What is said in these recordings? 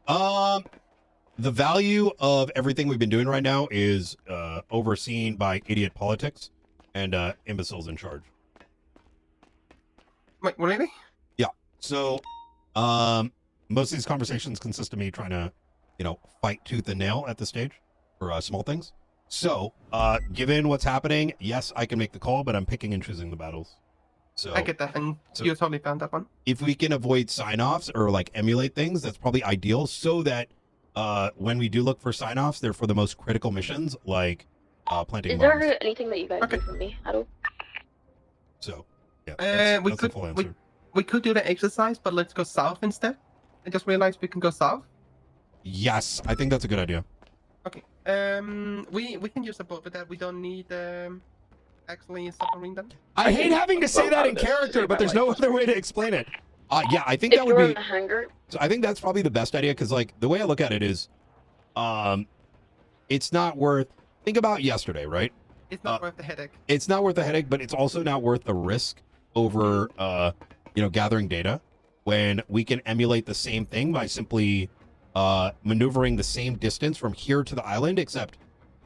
The value of everything we've been doing right now is overseen by idiot politics and imbeciles in charge. Wait, really? Yeah. So, most of these conversations consist of me trying to, fight tooth and nail at this stage for small things. So, given what's happening, yes, I can make the call, but I'm picking and choosing the battles. So I get that, and you totally found that one. If we can avoid sign-offs or like emulate things, that's probably ideal. So that when we do look for sign-offs, they're for the most critical missions, like planting Is bombs. there anything that you guys need from me at all? So, yeah, that's we the full answer. We could do the exercise, but let's go south instead. I just realized we can go south. Yes, I think that's a good idea. Okay. We can use a boat with that. We don't need actually a submarine then. I hate having to say that in character, but there's no other way to explain it. Yeah, I think that would be. So I think that's probably the best idea because, like, the way I look at it is, it's not worth. Think about yesterday, right? It's not worth the headache. It's not worth the headache, but it's also not worth the risk over, gathering data when we can emulate the same thing by simply maneuvering the same distance from here to the island, except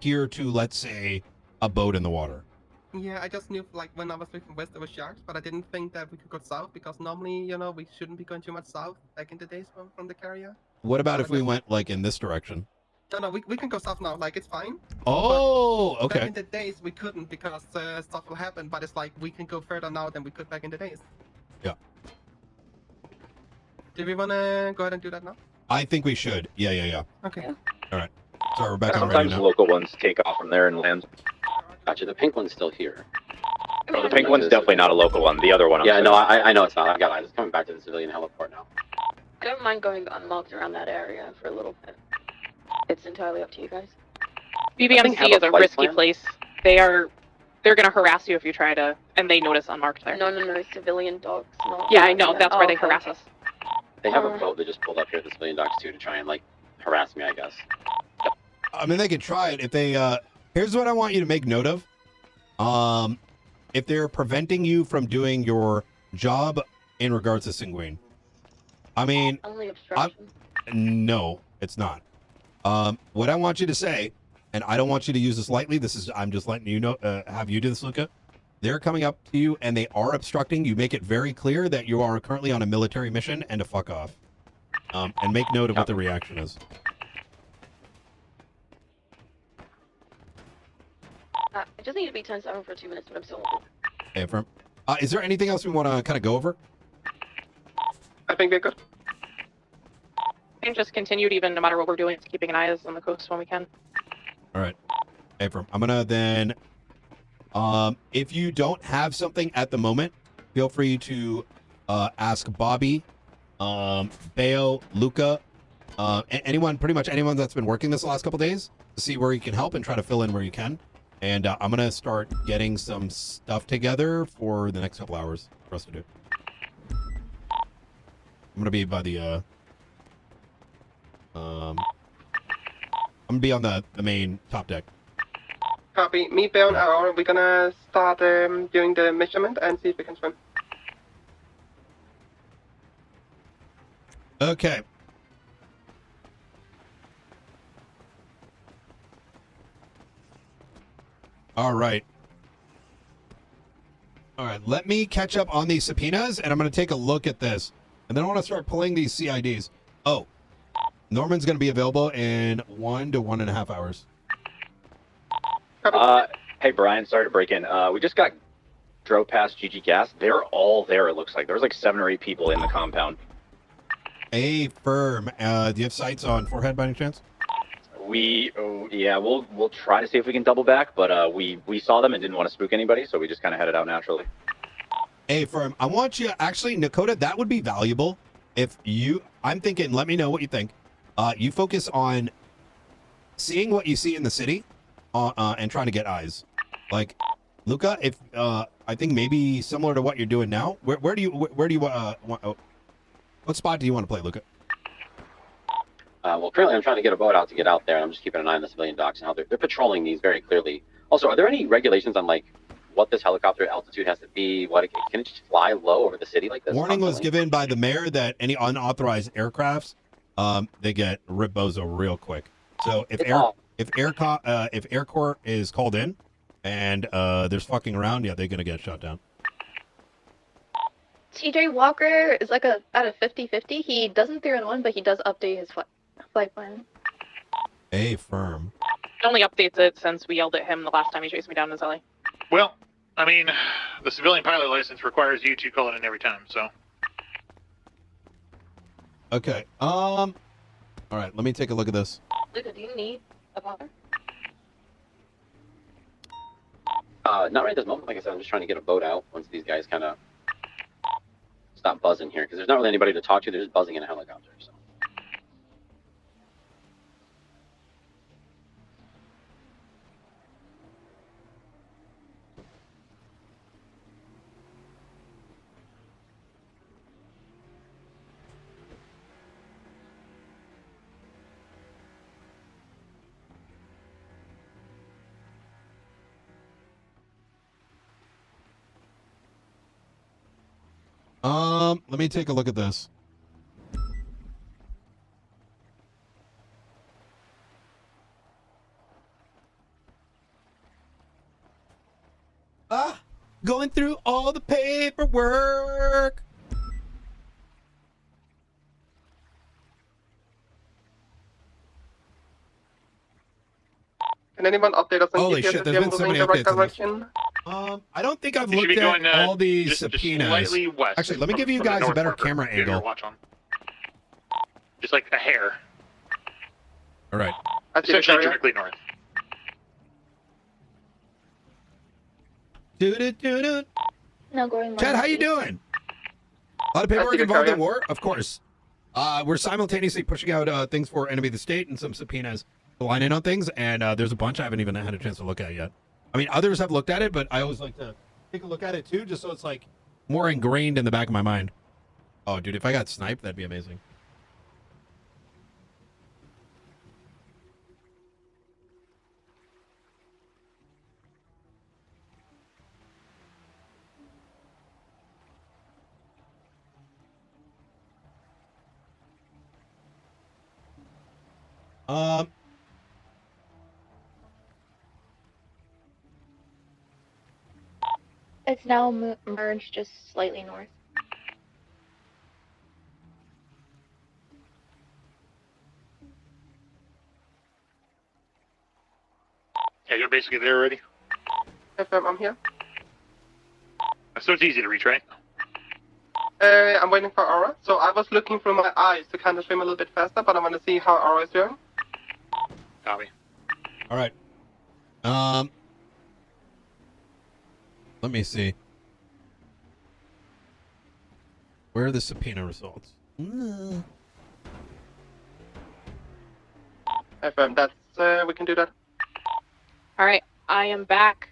here to, let's say, a boat in the water. Yeah, I just knew, like, when I was looking west, there were sharks, but I didn't think that we could go south because normally, we shouldn't be going too much south back in the days from the carrier. What about if we went, like, in this direction? No, we can go south now. Like, it's fine. Oh, but okay. Back in the days, we couldn't because stuff will happen, but it's like we can go further now than we could back in the days. Yeah. Do we want to go ahead and do that now? I think we should. Yeah. Okay. All right. So we're back on ready Sometimes now. local ones take off from there and land. Gotcha. The pink one's still here. Oh, the pink one's definitely not a local one. The other one. Yeah, no, I know it's not. I got it. It's coming back to the civilian heliport now. I don't mind going unlocked around that area for a little bit. It's entirely up to you guys. BBMC is a risky place. They're gonna harass you if you try to, and they notice unmarked there. No, civilian dogs. Not Yeah, I know. That's where they harass us. They have a boat that just pulled up here at the civilian docks too to try and like harass me, I guess. I mean, they could try it if they. Here's what I want you to make note of. If they're preventing you from doing your job in regards to Sanguine. I mean, only obstruction. No, it's not. What I want you to say, and I don't want you to use this lightly. I'm just letting you know. Have you do this, Luca? They're coming up to you and they are obstructing. You make it very clear that you are currently on a military mission and to fuck off. And make note of what the reaction is. I just need to be 10-7 for 2 minutes, but I'm still. Hey, Affirm. Is there anything else we want to kind of go over? I think we're good. And just continued, even no matter what we're doing, it's keeping an eye on the coast when we can. All right. Affirm. I'm gonna then. If you don't have something at the moment, feel free to ask Bobby, Bayo, Luca, pretty much anyone that's been working this the last couple days to see where you can help and try to fill in where you can. And I'm going to start getting some stuff together for the next couple hours for us to do. I'm going to be by the, I'm going to be on the main top deck. Copy. Me, Bayon, are we gonna start doing the measurement and see if we can swim? Okay. All right. Let me catch up on these subpoenas, and I'm going to take a look at this. And then I want to start pulling these CIDs. Oh, Norman's going to be available in 1 to 1.5 hours. Hey, Brian, sorry to break in. We just drove past GG Gas. They're all there, it looks like. There's like 7 or 8 people in the compound. Firm. Do you have sights on Forehead by any chance? We'll try to see if we can double back, but we saw them and didn't want to spook anybody, so we just kind of headed out naturally. Firm, I want you, actually, Nakota, that would be valuable if I'm thinking, let me know what you think. You focus on seeing what you see in the city and trying to get eyes. Like, Luca, if I think maybe similar to what you're doing now, where do you want, what spot do you want to play, Luca? Well, currently I'm trying to get a boat out to get out there, and I'm just keeping an eye on the civilian docks and how they're patrolling these very clearly. Also, are there any regulations on, like, what this helicopter altitude has to be? Can it just fly low over the city like this? Warning constantly? was given by the mayor that any unauthorized aircrafts they get ribbozo real quick. So if It's air all- if Air Corps is called in and there's fucking around, yeah, they're gonna get shot down. TJ Walker is like at a 50-50. He doesn't 3-1, but he does update his flight plan. A firm. He only updates it since we yelled at him the last time he chased me down in his alley. Well, I mean, the civilian pilot license requires you to call it in every time, so. Okay. All right. Let me take a look at this. Luca, do you need a buffer? Not right at this moment. Like I said, I'm just trying to get a boat out once these guys kind of stop buzzing here, because there's not really anybody to talk to. They're just buzzing in a helicopter. So. Let me take a look at this. Going through all the paperwork. Can anyone update us on Holy GPS shit, if there's you're been so moving many in the right updates on this. direction? I don't think I've You should looked be going at all these just subpoenas. slightly west. Actually, let me from- give you from the guys a north better marker. camera Get your angle. watch on. Just like a hair. All right. I see the Essentially carrier. directly north. Do-do-do-do. No, going Chad, how you doing? A lot of paperwork the involved in carrier. war? Of course. We're simultaneously pushing out things for enemy of the state and some subpoenas to line in on things, and there's a bunch I haven't even had a chance to look at yet. I mean, others have looked at it, but I always like to take a look at it too, just so it's like more ingrained in the back of my mind. Oh, dude, if I got sniped, that'd be amazing. It's now merged just slightly north. Yeah, you're basically there already. FM, I'm here. So it's easy to reach, right? I'm waiting for Aura. So I was looking through my eyes to kind of swim a little bit faster, but I want to see how Aura is doing. Copy. All right. Let me see. Where are the subpoena results? FM, that's we can do that. All right, I am back.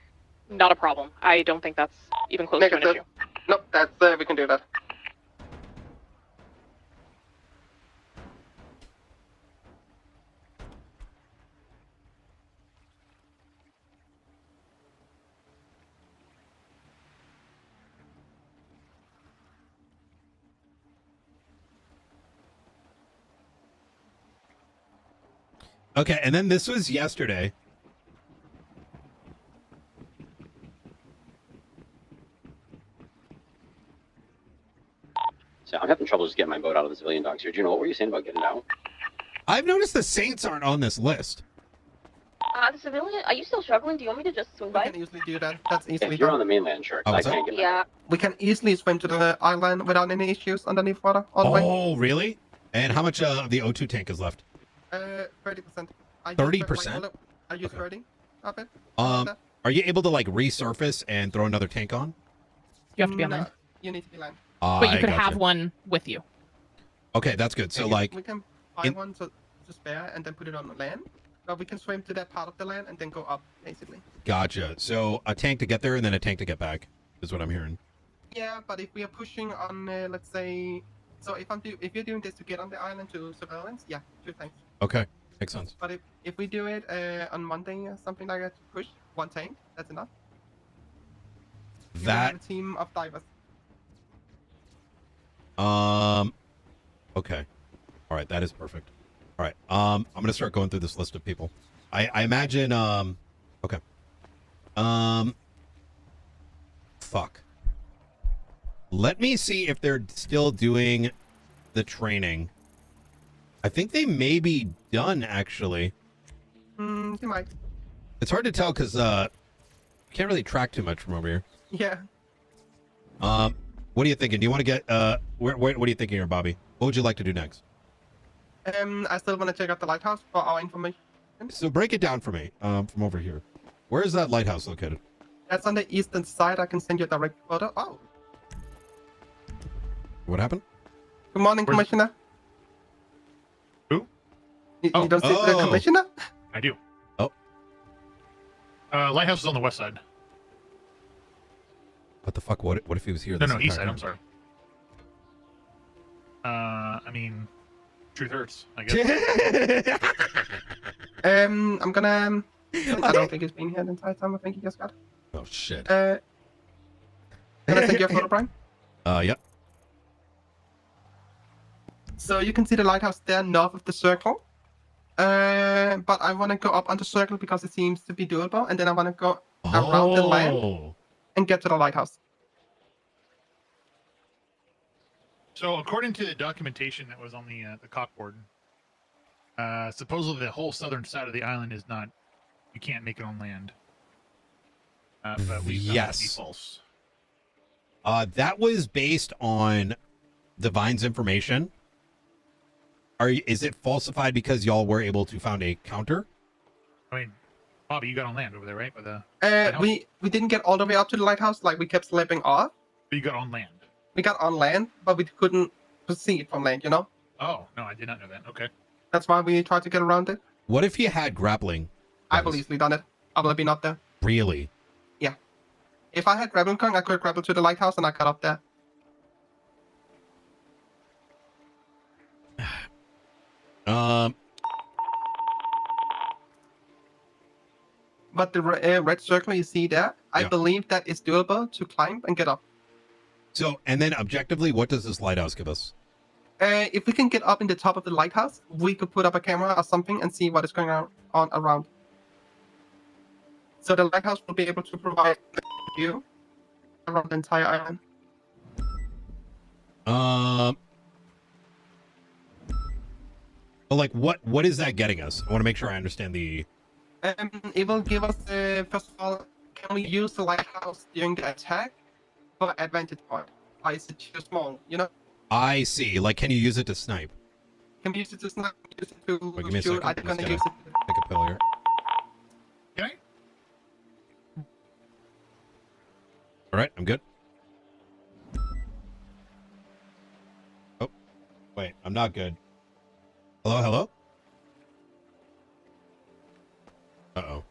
Not a problem. I don't think that's even close to an Negative. issue. No, that's we can do that. Okay, and then this was yesterday. So I'm having trouble just getting my boat out of the civilian docks here. Juno, what were you saying about getting it out? I've noticed the Saints aren't on this list. The civilian, are you still struggling? Do you want me to just swim We by? can easily do that. That's easily If you're on done. the mainland, sure. 'cause Oh, I what's that? can't get Yeah. We can easily swim to the island without any issues underneath water all the way. Oh, really? And how much of the O2 tank is left? 30%. 30%? I use Okay. 30 of it. Are you able to like resurface and throw another tank on? You have to be on No, land. You need to be land. But you I could gotcha. have one with you. Okay, that's good. So Yeah, like, we can buy in- one to spare and then put it on the land. Or we can swim to that part of the land and then go up, basically. gotcha. So a tank to get there and then a tank to get back is what I'm hearing. Yeah, but if we are pushing on, let's say, so if you're doing this to get on the island to surveillance, yeah, 2 tanks. Okay, makes sense. But if we do it on Monday or something like that, to push 1 tank, that's enough. We will have That a team of divers. okay. All right, that is perfect. All right, I'm gonna start going through this list of people. I imagine. Okay. Fuck. Let me see if they're still doing the training. I think they may be done actually. You might. It's hard to tell because can't really track too much from over here. Yeah. What are you thinking? Do you want to get what are you thinking here, Bobby? What would you like to do next? I still want to check out the lighthouse for our information. So break it down for me from over here. Where is that lighthouse located? That's on the eastern side. I can send you a direct photo. Oh, What happened? good morning, Where's- Commissioner. Who? You Oh. don't see the Oh. Commissioner? I do. Oh. Lighthouse is on the west side. What the fuck? What if he was here? No, this no, east entire side. I'm time? sorry. I mean, truth hurts, I guess. I'm gonna. I don't think he's been here the entire time. I think he just got. Oh shit. Can I send you a photo, Brian? Yep. So you can see the lighthouse there north of the circle. But I want to go up on the circle because it seems to be doable, and then I want to go around the land Oh. and get to the lighthouse. So, according to the documentation that was on the cockboard, supposedly the whole southern side of the island is not. You can't make it on land. But we found that to be Yes. false. That was based on Divine's information. Is it falsified because y'all were able to found a counter? I mean, Bobby, you got on land over there, right? With the We didn't get all the way up to the lighthouse. Like we kept slipping off. you got on land. We got on land, but we couldn't proceed from land. You know. Oh no, I did not know that. Okay. That's why we tried to get around it. What if you had grappling? I've guns? easily done it. I would have been up there. Really? If I had grappling gun, I could grapple to the lighthouse and I got up there. But the red circle you see there, I Yeah. believe that is doable to climb and get up. So, and then objectively, what does this lighthouse give us? If we can get up in the top of the lighthouse, we could put up a camera or something and see what is going on around. So the lighthouse will be able to provide view around the entire island. Well, like, what is that getting us? I want to make sure I understand the. It will give us, first of all, can we use the lighthouse during the attack for advantage point? Or is it too small? You know, I see. Like, can you use it to snipe? can we use it to snipe, use it to Wait, give me a shoot? second. I'm I'm gonna just use it. Take a pill here. Can I? All right, I'm good. Oh, wait, I'm not good. Hello, hello? Uh-oh.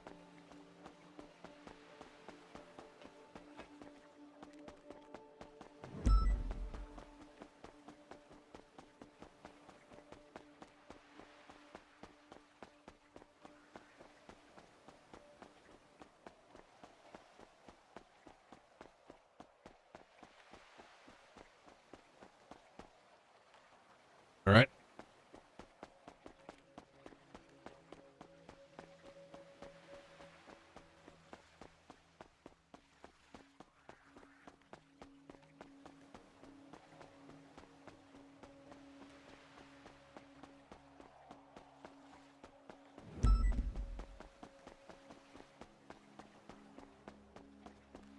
All right.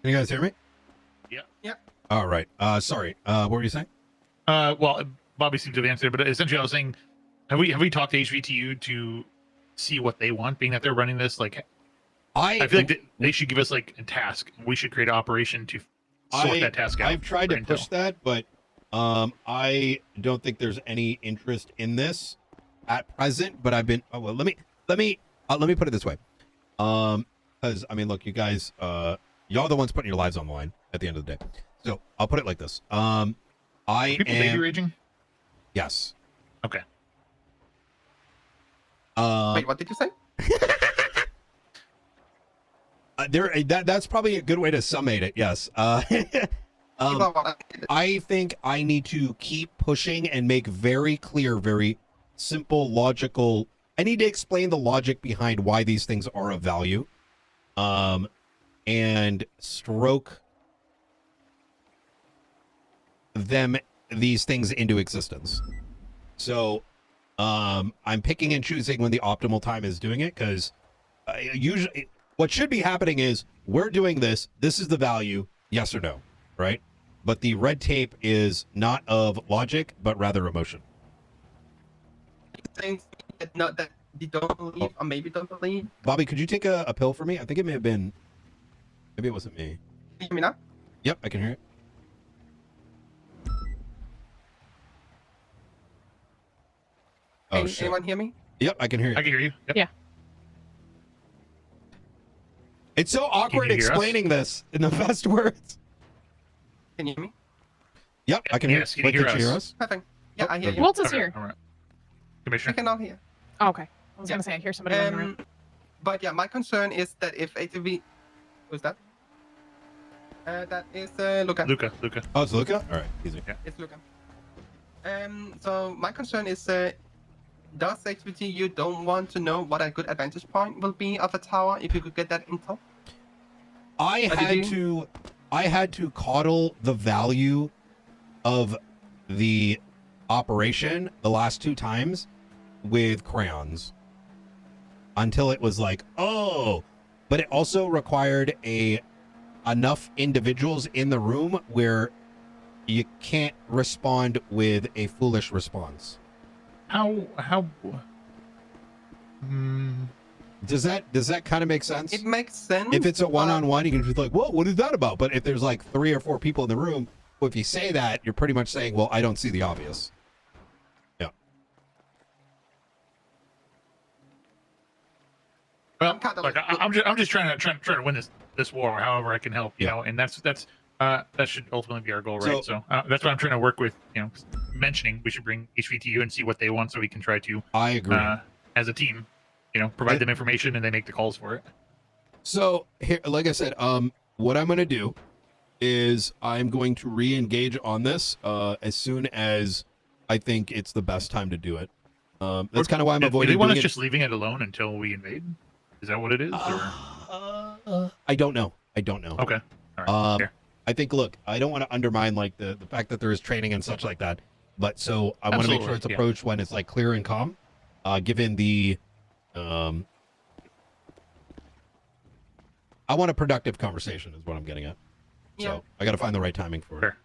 Can you guys hear me? Yeah. Yeah. All right. Sorry. What were you saying? Well, Bobby seems to have answered, but essentially, I was saying, have we talked to HVTU to see what they want, being that they're running this? Like, I feel like they should give us like a task. We should create an operation to sort that task out. I've tried to for push intel. that, but I don't think there's any interest in this at present. But I've been. Oh well, let me put it this way. Because I mean, look, you guys, y'all are the ones putting your lives on the line at the end of the day. So I'll put it like this. I People baby am. raging. Yes. Okay. Wait, what did you say? That's probably a good way to summate it. Yes. I think I need to keep pushing and make very clear, very simple logical. I need to explain the logic behind why these things are of value, and stroke these things into existence. So I'm picking and choosing when the optimal time is doing it, because usually what should be happening is we're doing this. This is the value, yes or no, right? But the red tape is not of logic, but rather emotion. Things that not that you don't believe or maybe don't believe. Bobby, could you take a pill for me? I think it may have been. Maybe it wasn't me. Can you hear me now? Yep, I can hear it. Oh, shit. Anyone hear me? Yep, I can hear you. I can hear you. Yep. Yeah. It's so awkward you hear us? explaining this in the best words. Can you hear me? Yep, I can hear. Yes, can Wait, you did hear you hear us? us? Perfect. Yeah, I hear you. Who else is Okay, here? all right. I Commissioner. cannot hear. Oh, okay. I was gonna say I hear somebody in the room. But yeah, my concern is that if ATV, who's that? That is Luca. Luca. Oh, it's Luca? All right, easy. It's Luca. So my concern is, does HVT you don't want to know what a good advantage point will be of a tower if you could get that intel? I had to coddle the value of the operation the last 2 times with crayons until it was like, oh, but it also required enough individuals in the room where you can't respond with a foolish response. How Does that kind of make sense? It makes sense. If it's a one-on-one, you can just be like, whoa, what is that about? But if there's like 3 or 4 people in the room, well, if you say that, you're pretty much saying, well, I don't see the obvious. Yeah. well, kinda like, like- I'm just trying to win this war, however I can help, you Yeah. know, and that should ultimately be our goal, right? So that's why I'm trying to work with, you know, mentioning we should bring HVTU and see what they want so we can try to, I agree. as a team, you know, provide them information and they make the calls for it. So here, like I said, what I'm going to do is I'm going to re-engage on this as soon as I think it's the best time to do it. That's kind of why I'm Do avoiding they want doing us it. just leaving it alone until we invade? Is that what it is? Or? I don't know. Okay. All right. Fair. I think, look, I don't want to undermine like the fact that there is training and such like that, but so I want to make sure it's Absolutely, yeah. approached when it's like clear and calm, given the I want a productive conversation is what I'm getting at. Yeah. So I got to find the right timing for it. Fair.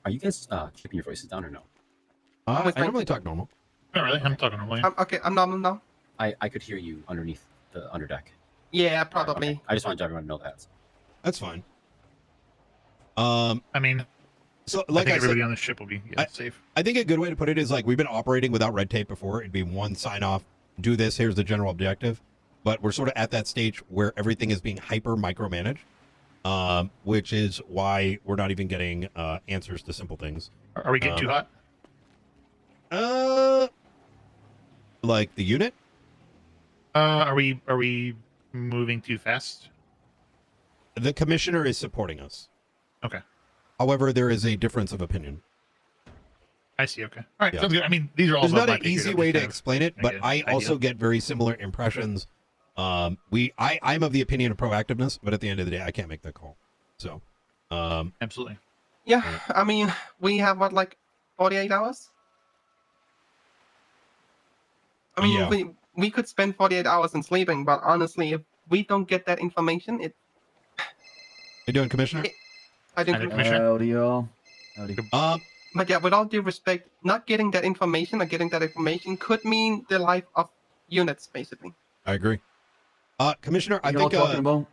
Are you guys keeping your voices down or no? I normally talk normal. Not really. I'm talking normally. Okay, I'm normal now. I could hear you underneath the underdeck. Yeah, Alright, probably. okay. I just wanted everyone to know that. That's fine. I mean, So I like think I said, everybody on the ship will be safe. I think a good way to put it is like we've been operating without red tape before. It'd be one sign off, do this, here's the general objective. But we're sort of at that stage where everything is being hyper micromanaged, which is why we're not even getting answers to simple things. Are we getting too hot? Like the unit? Are we moving too fast? The commissioner is supporting us. Okay. However, there is a difference of opinion. I see. Okay. All right. Yeah. Sounds good. I mean, these are all. There's above not my an pay grade. easy I'm way just to kind of explain it, but get I an also idea. get very similar impressions. I'm of the opinion of proactiveness, but at the end of the day, I can't make that call. So, Absolutely. Yeah, I mean, we have what, like 48 hours? I mean, Yeah. we could spend 48 hours in sleeping, but honestly, if we don't get that information, you doing, Commissioner? I think. I think Commissioner. Howdy, y'all. Howdy. But yeah, with all due respect, not getting that information or getting that information could mean the life of units, basically. I agree. Commissioner, I You know think what I'm talking about?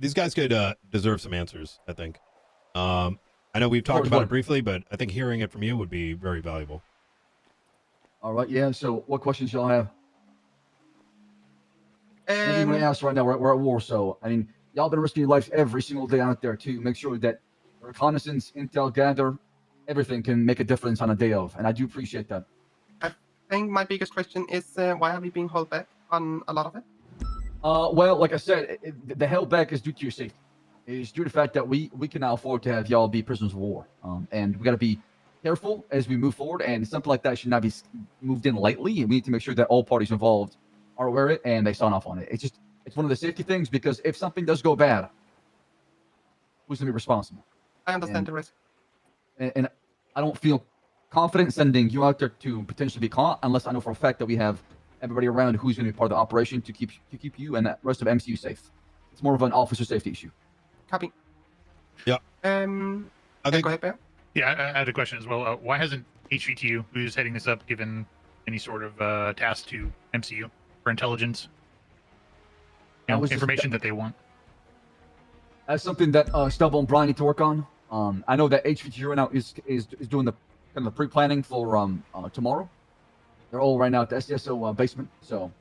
these guys could deserve some answers. I think. I know we've talked Towards about what? it briefly, but I think hearing it from you would be very valuable. All right, yeah. So, what questions y'all have? Anything you want to ask right now? We're at war, so I mean, y'all been risking your life every single day out there to make sure that reconnaissance, intel gather, everything can make a difference on a day of, and I do appreciate that. I think my biggest question is why are we being held back on a lot of it? Well, like I said, the held back is due to your safety. It's due to the fact that we cannot afford to have y'all be prisoners of war, and we got to be careful as we move forward, and something like that should not be moved in lightly. And we need to make sure that all parties involved are aware of it and they sign off on it. It's one of the safety things, because if something does go bad, who's going to be responsible? I understand the risk. And I don't feel confident sending you out there to potentially be caught unless I know for a fact that we have everybody around who's going to be part of the operation to keep you and the rest of MCU safe. It's more of an officer safety issue. Copy. Yeah. I think. Go ahead, Bear. Yeah, I had a question as well. Why hasn't HVTU, who's heading this up, given any sort of task to MCU for intelligence? Information that they want. That's something that Stubble and Brian need to work on. I know that HVTU right now is doing the kind of the pre-planning for tomorrow. They're all right now at the SDSO basement. So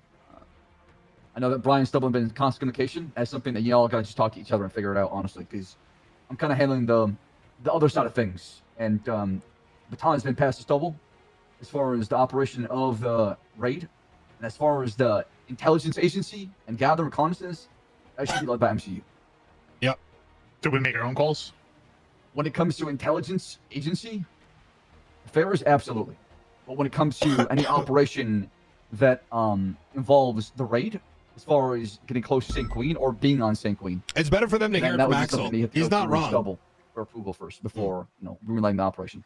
I know that Brian and Stubble have been in constant communication. That's something that y'all gotta just talk to each other and figure it out, honestly, because I'm kind of handling the other side of things, and the baton has been passed to Stubble as far as the operation of the raid, and as far as the intelligence agency and gather reconnaissance, that should be led by MCU. Yep. So we make our own calls? When it comes to intelligence agency affairs, absolutely. But when it comes to any operation that involves the raid, as far as getting close to St. Queen or being on St. Queen, it's better for them to hear it from Axel. He's not wrong. Stubble for approval first before relaying the operation.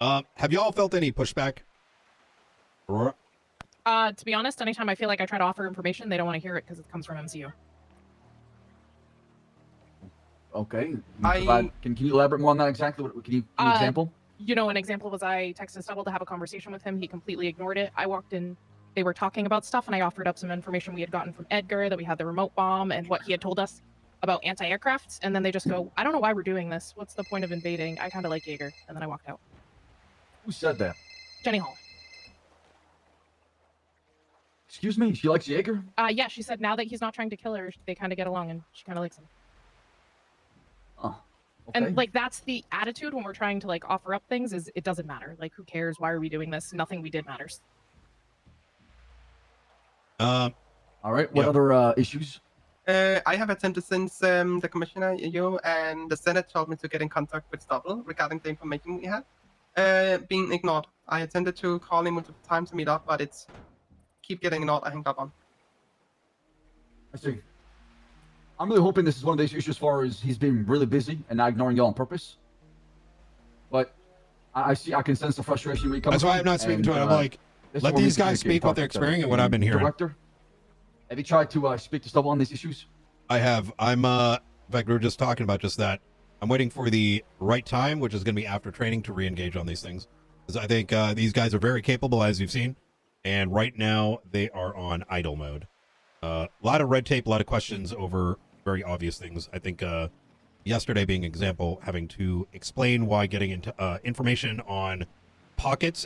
Have y'all felt any pushback? Aurora? To be honest, anytime I feel like I try to offer information, they don't want to hear it because it comes from MCU. Okay. Can you elaborate more on that exactly? Can you give an example? An example was I texted Stubble to have a conversation with him. He completely ignored it. I walked in, they were talking about stuff, and I offered up some information we had gotten from Edgar, that we had the remote bomb, and what he had told us about anti-aircraft. And then they just go, I don't know why we're doing this. What's the point of invading? I kind of like Jaeger. And then I walked out. Who said that? Jenny Hall. Excuse me? She likes Jaeger? Yeah, she said now that he's not trying to kill her, they kind of get along, and she kind of likes him. Oh. Okay. And that's the attitude when we're trying to offer up things, is it doesn't matter. Who cares? Why are we doing this? Nothing we did matters. All right. What other issues? I have attempted since the commissioner, you, and the Senate told me to get in contact with Stubble regarding the information we had. Being ignored. I attempted to call him multiple times to meet up, but it's keep getting ignored. I hang up on. I see. I'm really hoping this is one of those issues as far as he's been really busy and not ignoring y'all on purpose. But I can sense the frustration when he comes. That's why I'm not speaking to it. I'm like, let these guys speak what they're experiencing and what I've been hearing. Director, have you tried to speak to Stubble on these issues? I have. In fact, we were just talking about just that. I'm waiting for the right time, which is going to be after training, to re-engage on these things. Because I think these guys are very capable, as you've seen. And right now, they are on idle mode. A lot of red tape, a lot of questions over very obvious things. I think yesterday being an example, having to explain why getting into information on pockets,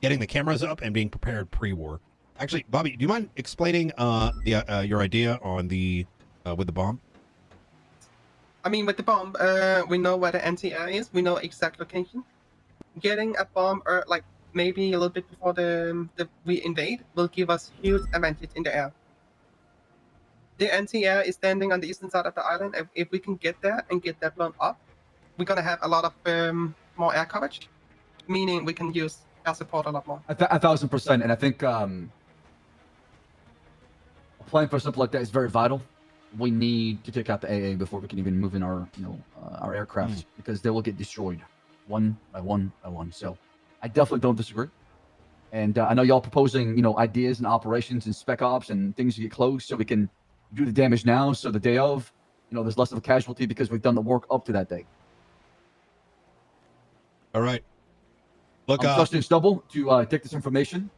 getting the cameras up, and being prepared pre-war. Actually, Bobby, do you mind explaining your idea on the with the bomb? I mean, with the bomb, we know where the anti-air is. We know exact location. Getting a bomb, maybe a little bit before we invade, will give us huge advantage in the air. The anti-air is standing on the eastern side of the island. If we can get there and get that blown up, we're gonna have a lot of more air coverage, meaning we can use air support a lot more. 1,000%, and I think a plan for something like that is very vital. We need to take out the AA before we can even move in our aircraft, because they will get destroyed one by one by one. So I definitely don't disagree. And I know y'all proposing, ideas and operations and spec ops and things to get close so we can do the damage now. So the day of, there's less of a casualty because we've done the work up to that day. All right. Look, I'm trusting Stubble to take this information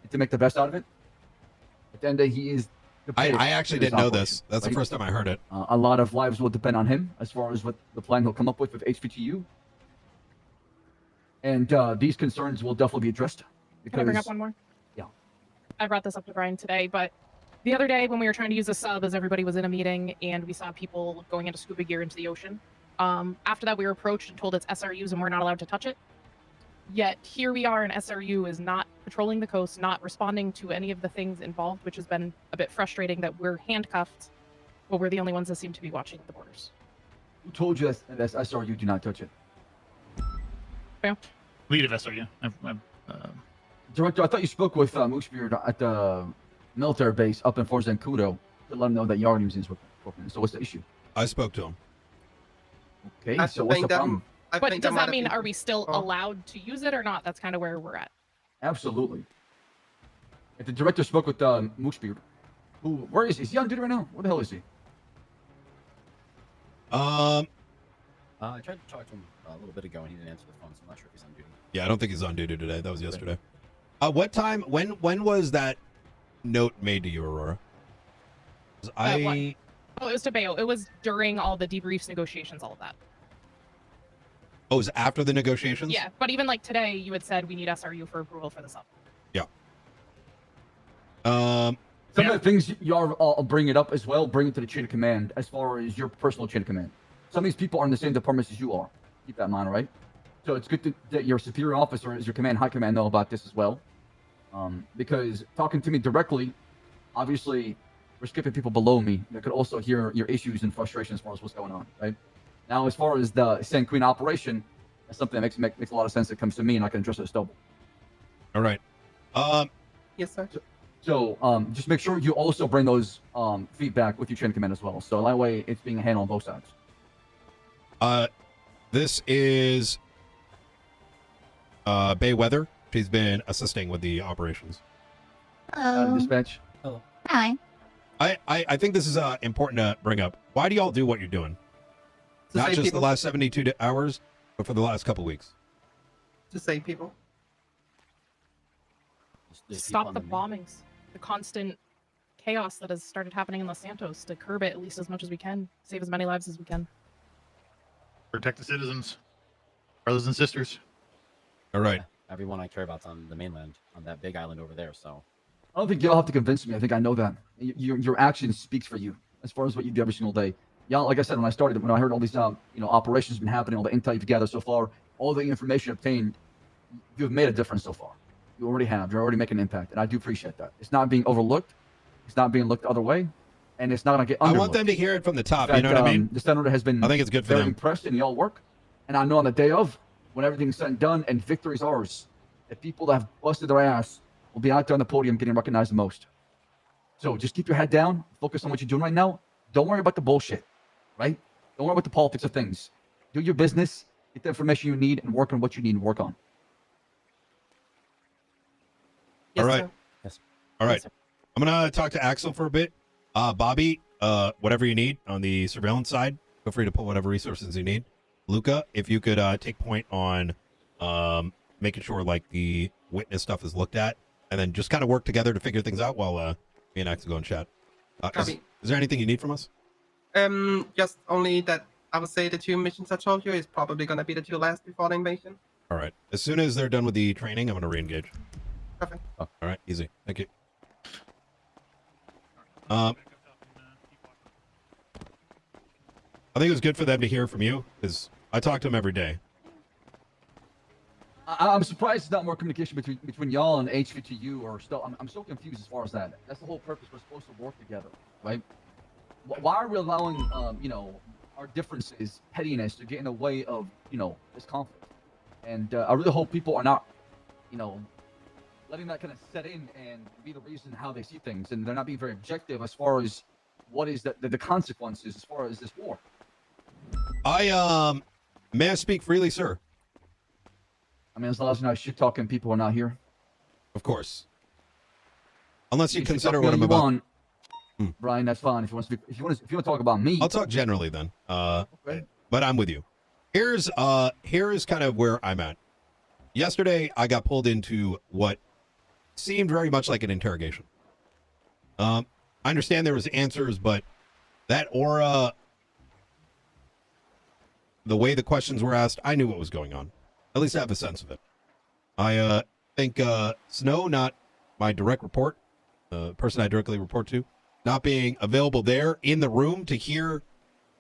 and to make the best out of it. At the end of the day, he is. I actually didn't know this. That's the first time I heard it. A lot of lives will depend on him as far as what the plan he'll come up with HVTU. And these concerns will definitely be addressed. Can I bring up one more? Yeah. I brought this up to Brian today, but the other day when we were trying to use a sub as everybody was in a meeting and we saw people going into scuba gear into the ocean, after that we were approached and told it's SRUs and we're not allowed to touch it. Yet here we are, and SRU is not patrolling the coast, not responding to any of the things involved, which has been a bit frustrating that we're handcuffed, but we're the only ones that seem to be watching the borders. Who told you that SRU do not touch it? Lead of SRU. Director, I thought you spoke with Moosebeard at the military base up in Fort Zancudo to let him know that Yard Museum's working. So what's the issue? I spoke to him. Okay, I so what's the think that- problem? I But think does might that have mean, been- are we still Oh. allowed to use it or not? That's kind of where we're at. Absolutely. If the director spoke with Moosebeard, where is he? Is he on duty right now? Where the hell is he? I tried to talk to him a little bit ago and he didn't answer the phone, so I'm not sure if he's on duty. Yeah, I don't think he's on duty today. That was yesterday. What time? When was that note made to you, Aurora? 'Cause What? Oh, it was to Bayo. It was during all the debriefs, negotiations, all of that. Oh, it was after the negotiations? Yeah, but even like today, you had said we need SRU for approval for the sub. Yeah. Some of the things I'll bring it up as well. Bring it to the chain of command as far as your personal chain of command. Some of these people are in the same departments as you are. Keep that in mind, right? So it's good that your superior officer, as your high command, know about this as well. Because talking to me directly, obviously, we're skipping people below me that could also hear your issues and frustration as far as what's going on, right? Now, as far as the Sand Queen operation, that's something that makes a lot of sense. That comes to me, and I can address it as double. All right. Yes, sir. So just make sure you also bring those feedback with your chain of command as well. So that way, it's being handled on both sides. This is Bay Weather. She's been assisting with the operations. Dispatch. Hi. I think this is important to bring up. Why do y'all do what you're doing? To Not save just people. the last 72 hours, but for the last couple weeks. To save people. There's people Stop on the main- bombings, the constant chaos that has started happening in Los Santos, to curb it at least as much as we can, save as many lives as we can. Protect the citizens, brothers and sisters. All right. Everyone I care about's on the mainland, on that big island over there, so. I don't think y'all have to convince me. I think I know that. Your action speaks for you as far as what you do every single day. Y'all, like I said, when I heard all these, operations been happening, all the intel you've gathered so far, all the information obtained, you've made a difference so far. You already have. You're already making an impact, and I do appreciate that. It's not being overlooked. It's not being looked the other way, and it's not going to get I underlooked. want them to hear it from the top. In You fact, know what I mean? The senator has been I think it's good for very them. impressed in y'all work, and I know on the day of, when everything's said and done and victory's ours, the people that have busted their ass will be out there on the podium getting recognized the most. So just keep your head down, focus on what you're doing right now. Don't worry about the bullshit, right? Don't worry about the politics of things. Do your business, get the information you need, and work on what you need to work on. Yes, All right. sir. Yes. All right. Yes, sir. I'm going to talk to Axel for a bit. Bobby, whatever you need on the surveillance side, feel free to put whatever resources you need. Luca, if you could take point on making sure like the witness stuff is looked at, and then just kind of work together to figure things out while me and Axel go and chat. Is Copy. there anything you need from us? Just only that I would say the 2 missions I told you is probably gonna be the 2 last before the invasion. All right. As soon as they're done with the training, I'm going to re-engage. Perfect. All right. Easy. Thank you. I think it was good for them to hear from you because I talk to them every day. I'm surprised there's not more communication between y'all and HVTU, or still. I'm so confused as far as that. That's the whole purpose. We're supposed to work together, right? Why are we allowing, our differences, pettiness, to get in the way of, this conflict? And I really hope people are not, letting that kind of set in and be the reason how they see things, and they're not being very objective as far as what is the consequences as far as this war. May I speak freely, sir? I mean, as long as you're not shit talking people who are not here. Of course. Unless you If you consider talk what I'm you about. want, Brian, that's fine. If you want to talk about me, I'll talk generally then. Okay. But I'm with you. Here's kind of where I'm at. Yesterday, I got pulled into what seemed very much like an interrogation. I understand there was answers, but that aura, the way the questions were asked, I knew what was going on. At least I have a sense of it. I think Snow, not my direct report, the person I directly report to, not being available there in the room to hear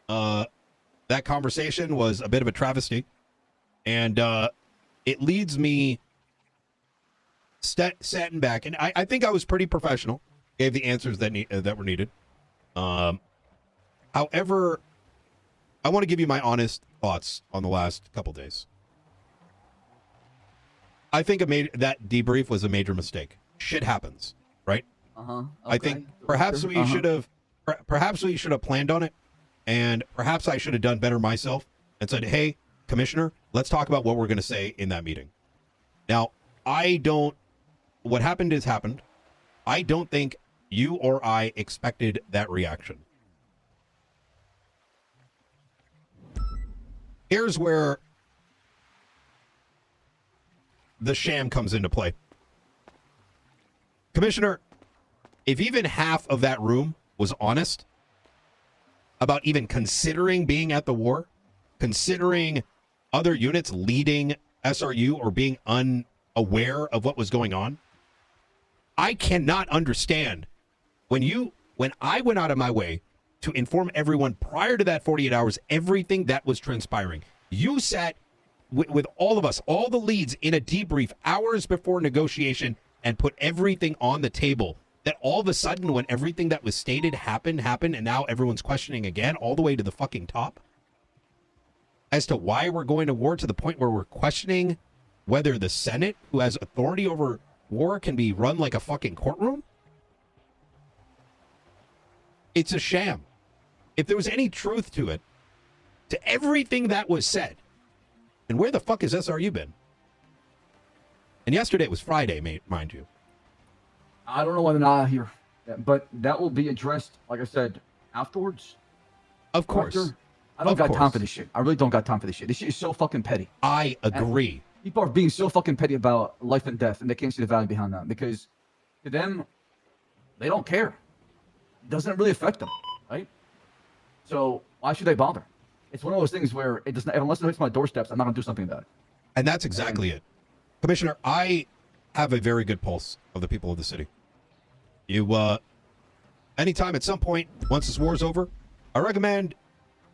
that conversation was a bit of a travesty. And it leads me sitting back. And I think I was pretty professional, gave the answers that were needed. However, I want to give you my honest thoughts on the last couple days. I think that debrief was a major mistake. Shit happens, right? Okay. I think perhaps we should have planned on it, and perhaps I should have done better myself and said, "Hey, Commissioner, let's talk about what we're going to say in that meeting." Now, what happened is happened. I don't think you or I expected that reaction. Here's where the sham comes into play. Commissioner, if even half of that room was honest about even considering being at the war, considering other units leading SRU or being unaware of what was going on, I cannot understand when I went out of my way to inform everyone prior to that 48 hours, everything that was transpiring. You sat with all of us, all the leads, in a debrief hours before negotiation and put everything on the table. That all of a sudden, when everything that was stated happened, and now everyone's questioning again, all the way to the fucking top, as to why we're going to war, to the point where we're questioning whether the Senate, who has authority over war, can be run like a fucking courtroom. It's a sham. If there was any truth to it, to everything that was said, then where the fuck has SRU been? And yesterday was Friday, mind you. I don't know whether or not I hear, but that will be addressed, like I said, afterwards. Of course. Doctor, I don't got time for this shit. I really don't got time for this shit. This shit is so fucking petty. I agree. And people are being so fucking petty about life and death, and they can't see the value behind that, because to them, they don't care. It doesn't really affect them, right? So why should they bother? It's one of those things where it doesn't, unless it hits my doorsteps, I'm not gonna do something about it. And that's exactly it. Commissioner, I have a very good pulse of the people of the city. Anytime at some point, once this war's over, I recommend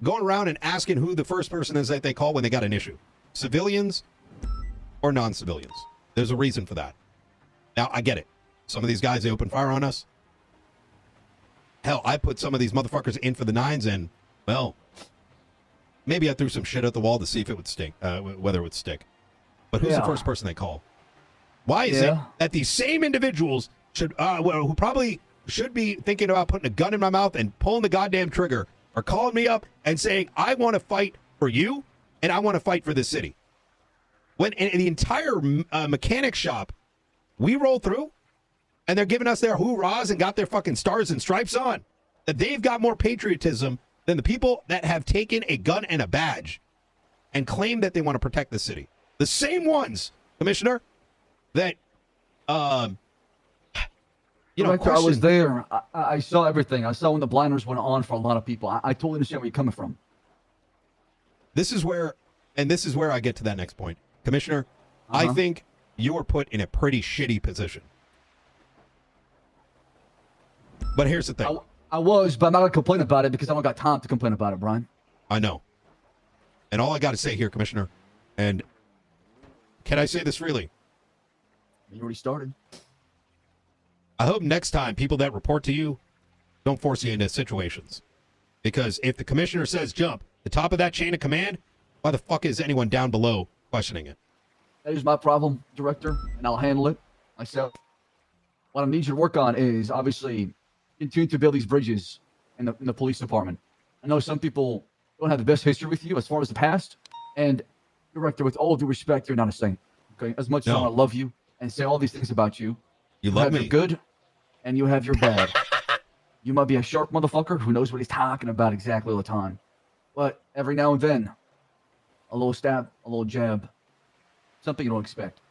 going around and asking who the first person is that they call when they got an issue. Civilians or non-civilians. There's a reason for that. Now, I get it. Some of these guys, they open fire on us. Hell, I put some of these motherfuckers in for the 9s, and, well, maybe I threw some shit at the wall to see if it would stick, whether it would stick. But who's the first person they call? Why is it that these same individuals should, who probably should be thinking about putting a gun in my mouth and pulling the goddamn trigger, are calling me up and saying, I want to fight for you and I want to fight for the city? When in the entire mechanic shop, we roll through and they're giving us their hoorahs and got their fucking stars and stripes on. That they've got more patriotism than the people that have taken a gun and a badge and claim that they want to protect the city. The same ones, Commissioner, that, I was there. I saw everything. I saw when the blinders went on for a lot of people. I totally understand where you're coming from. This is where I get to that next point. Commissioner, I think you were put in a pretty shitty position. But here's the thing. I was, but I'm not going to complain about it because I don't got time to complain about it, Brian. I know. And all I got to say here, Commissioner, and can I say this freely? You already started. I hope next time people that report to you don't force you into situations. Because if the commissioner says jump, the top of that chain of command, why the fuck is anyone down below questioning it? That is my problem, Director, and I'll handle it myself. What I need you to work on is obviously continue to build these bridges in the police department. I know some people don't have the best history with you as far as the past, and Director, with all due respect, you're not a saint. Okay, as much as I want to love you and say all these things about you, you love have me. Your good, and you have your bad. You might be a sharp motherfucker who knows what he's talking about exactly all the time, but every now and then, a little stab, a little jab, something you don't expect.